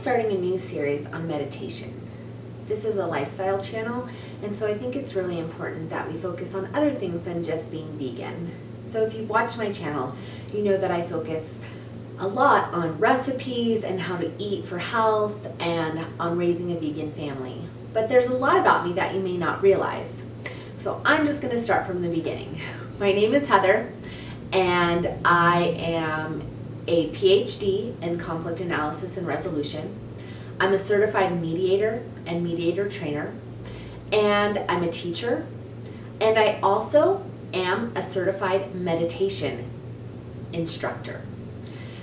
starting a new series on meditation. This is a lifestyle channel, and so I think it's really important that we focus on other things than just being vegan. So if you've watched my channel, you know that I focus a lot on recipes and how to eat for health and on raising a vegan family. But there's a lot about me that you may not realize. So I'm just going to start from the beginning. My name is Heather, and I am a PhD in conflict analysis and resolution. I'm a certified mediator and mediator trainer, and I'm a teacher, and I also am a certified meditation instructor.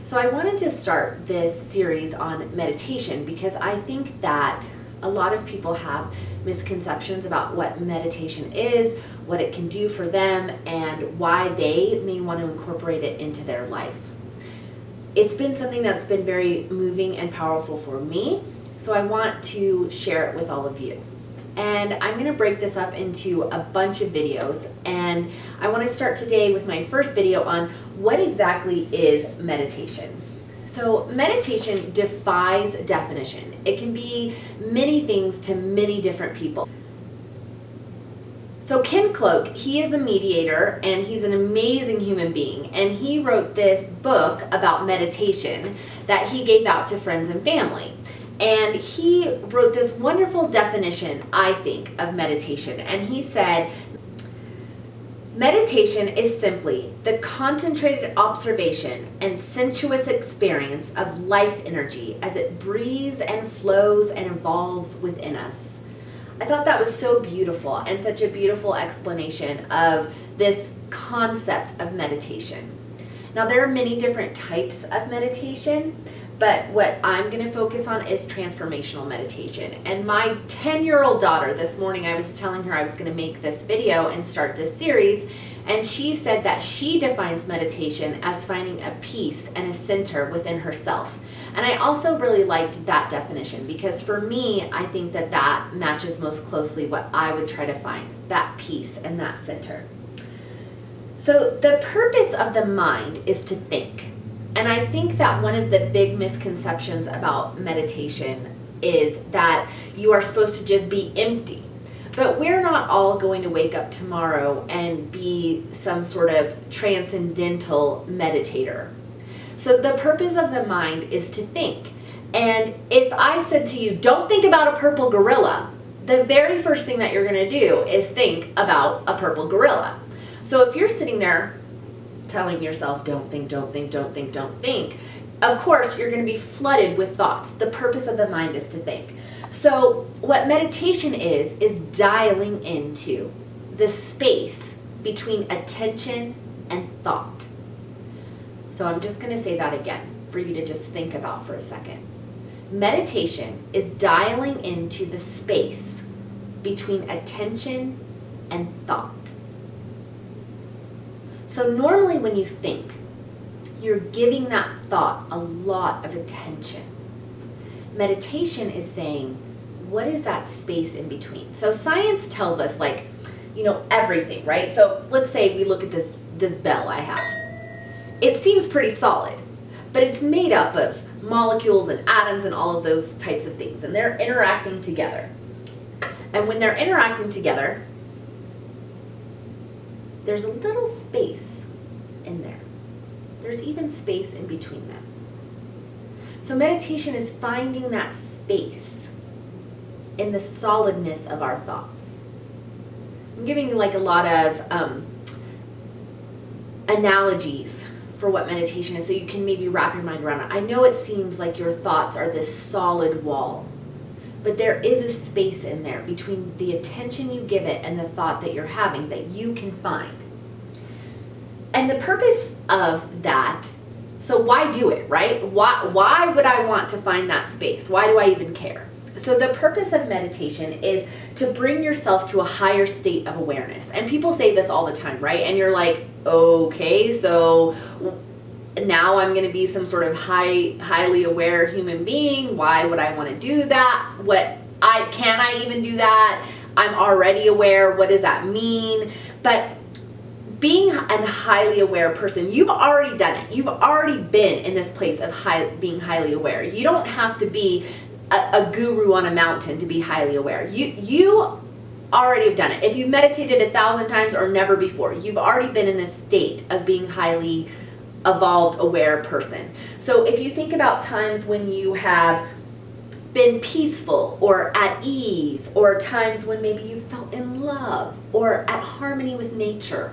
So I wanted to start this series on meditation because I think that a lot of people have misconceptions about what meditation is, what it can do for them, and why they may want to incorporate it into their life. It's been something that's been very moving and powerful for me, so I want to share it with all of you. And I'm going to break this up into a bunch of videos, and I want to start today with my first video on what exactly is meditation. So meditation defies definition. It can be many things to many different people. So Kim Cloak, he is a mediator and he's an amazing human being, and he wrote this book about meditation that he gave out to friends and family. And he wrote this wonderful definition, I think, of meditation. And he said, meditation is simply the concentrated observation and sensuous experience of life energy as it breathes and flows and evolves within us. I thought that was so beautiful and such a beautiful explanation of this concept of meditation. Now, there are many different types of meditation, but what I'm going to focus on is transformational meditation. And my 10-year-old daughter, this morning I was telling her I was going to make this video and start this series, and she said that she defines meditation as finding a peace and a center within herself. And I also really liked that definition because for me, I think that that matches most closely what I would try to find, that peace and that center. So the purpose of the mind is to think. And I think that one of the big misconceptions about meditation is that you are supposed to just be empty. But we're not all going to wake up tomorrow and be some sort of transcendental meditator. So the purpose of the mind is to think. And if I said to you, don't think about a purple gorilla, the very first thing that you're going to do is think about a purple gorilla. So if you're sitting there telling yourself, don't think, don't think, don't think, don't think, of course you're going to be flooded with thoughts. The purpose of the mind is to think. So what meditation is dialing into the space between attention and thought. So I'm just going to say that again for you to just think about for a second. Meditation is dialing into the space between attention and thought. So normally when you think, you're giving that thought a lot of attention. Meditation is saying, what is that space in between? So science tells us, like, everything, right? So let's say we look at this bell I have. It seems pretty solid, but it's made up of molecules and atoms and all of those types of things, and they're interacting together. And when they're interacting together, there's a little space in there. There's even space in between them. So meditation is finding that space in the solidness of our thoughts. I'm giving you like a lot of analogies for what meditation is so you can maybe wrap your mind around it. I know it seems like your thoughts are this solid wall, but there is a space in there between the attention you give it and the thought that you're having that you can find. And the purpose of that, so why do it, right? Why would I want to find that space? Why do I even care? So the purpose of meditation is to bring yourself to a higher state of awareness. And people say this all the time, right? And you're like, okay, so now I'm going to be some sort of highly aware human being. Why would I want to do that? Can I even do that? I'm already aware. What does that mean? But being a highly aware person, you've already done it. You've already been in this place of being highly aware. You don't have to be a guru on a mountain to be highly aware. You already have done it. If you've meditated 1,000 times or never before, you've already been in this state of being highly evolved, aware person. So if you think about times when you have been peaceful or at ease, or times when maybe you felt in love or at harmony with nature,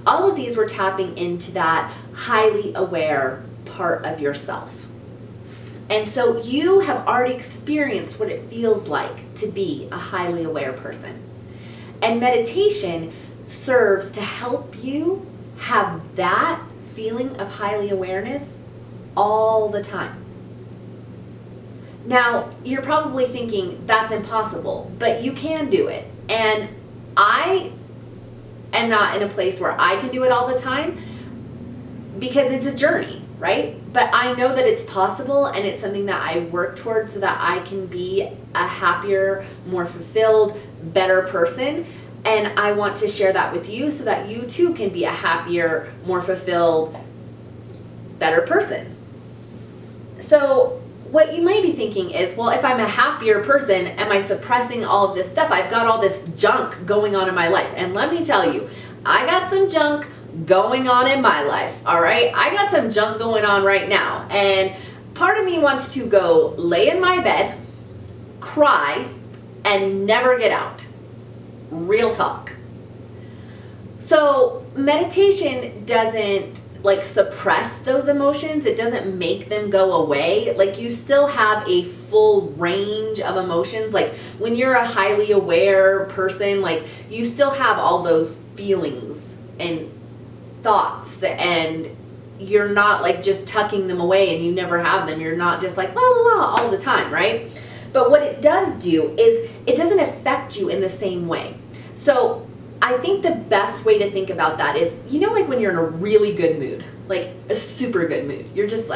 all of these were tapping into that highly aware part of yourself. And so you have already experienced what it feels like to be a highly aware person. And meditation serves to help you have that feeling of highly awareness all the time. Now, you're probably thinking that's impossible, but you can do it. And I am not in a place where I can do it all the time because it's a journey, right? But I know that it's possible, and it's something that I work towards so that I can be a happier, more fulfilled, better person. And I want to share that with you so that you too can be a happier, more fulfilled, better person. So what you might be thinking is, well, if I'm a happier person, am I suppressing all of this stuff? I've got all this junk going on in my life. And let me tell you, I got some junk going on in my life, all right? I got some junk going on right now. And part of me wants to go lay in my bed, cry, and never get out. Real talk. So meditation doesn't suppress those emotions. It doesn't make them go away. You still have a full range of emotions. When you're a highly aware person, you still have all those feelings and thoughts, and you're not just tucking them away and you never have them. You're not just la la la all the time, right? But what it does do is it doesn't affect you in the same way. So I think the best way to think about that is, when you're in a really good mood, a super good mood, you're just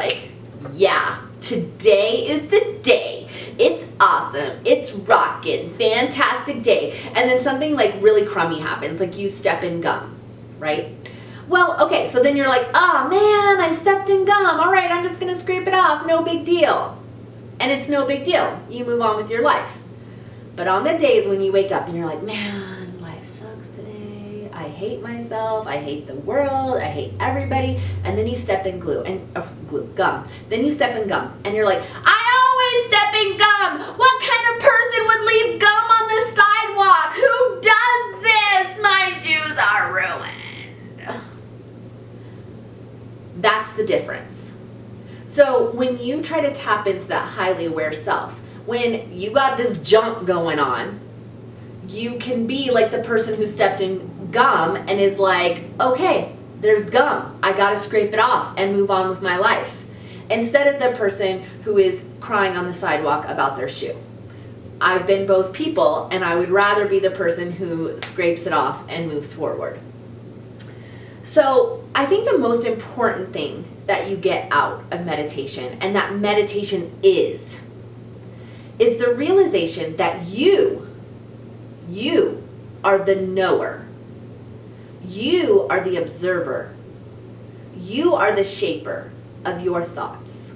yeah, today is the day. It's awesome. It's rockin', fantastic day. And then something really crummy happens, you step in gum, right? Well, okay, so then you're oh man, I stepped in gum. All right, I'm just gonna scrape it off. No big deal. And it's no big deal. You move on with your life. But on the days when you wake up and you're man, I hate myself, I hate the world, I hate everybody, and then you step in gum. Then you step in gum, and you're I always step in gum! What kind of person would leave gum on the sidewalk? Who does this? My shoes are ruined. That's the difference. So when you try to tap into that highly aware self, when you got this junk going on, you can be the person who stepped in gum and is okay, there's gum. I gotta scrape it off and move on with my life. Instead of the person who is crying on the sidewalk about their shoe. I've been both people, and I would rather be the person who scrapes it off and moves forward. So I think the most important thing that you get out of meditation, and that meditation is the realization that you are the knower. You are the observer. You are the shaper of your thoughts.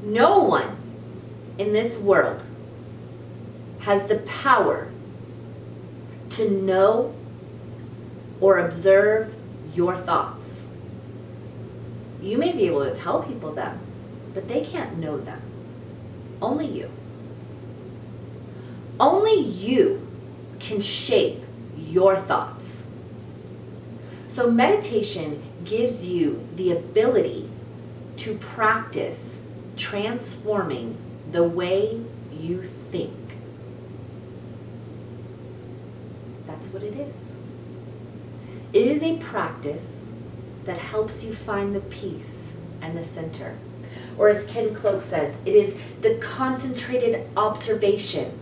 No one in this world has the power to know or observe your thoughts. You may be able to tell people them, but they can't know them. Only you. Only you can shape your thoughts. So meditation gives you the ability to practice transforming the way you think. That's what it is. It is a practice that helps you find the peace and the center. Or as Ken Cloak says, it is the concentrated observation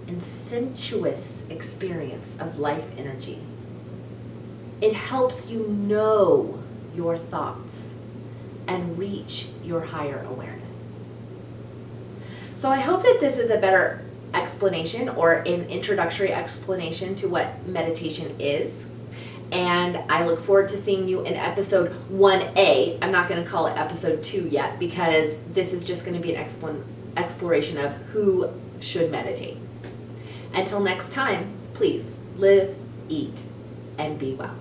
and sensuous experience of life energy. It helps you know your thoughts and reach your higher awareness. So I hope that this is a better explanation or an introductory explanation to what meditation is. And I look forward to seeing you in episode 1A. I'm not going to call it episode 2 yet because this is just going to be an exploration of who should meditate. Until next time, please live, eat, and be well.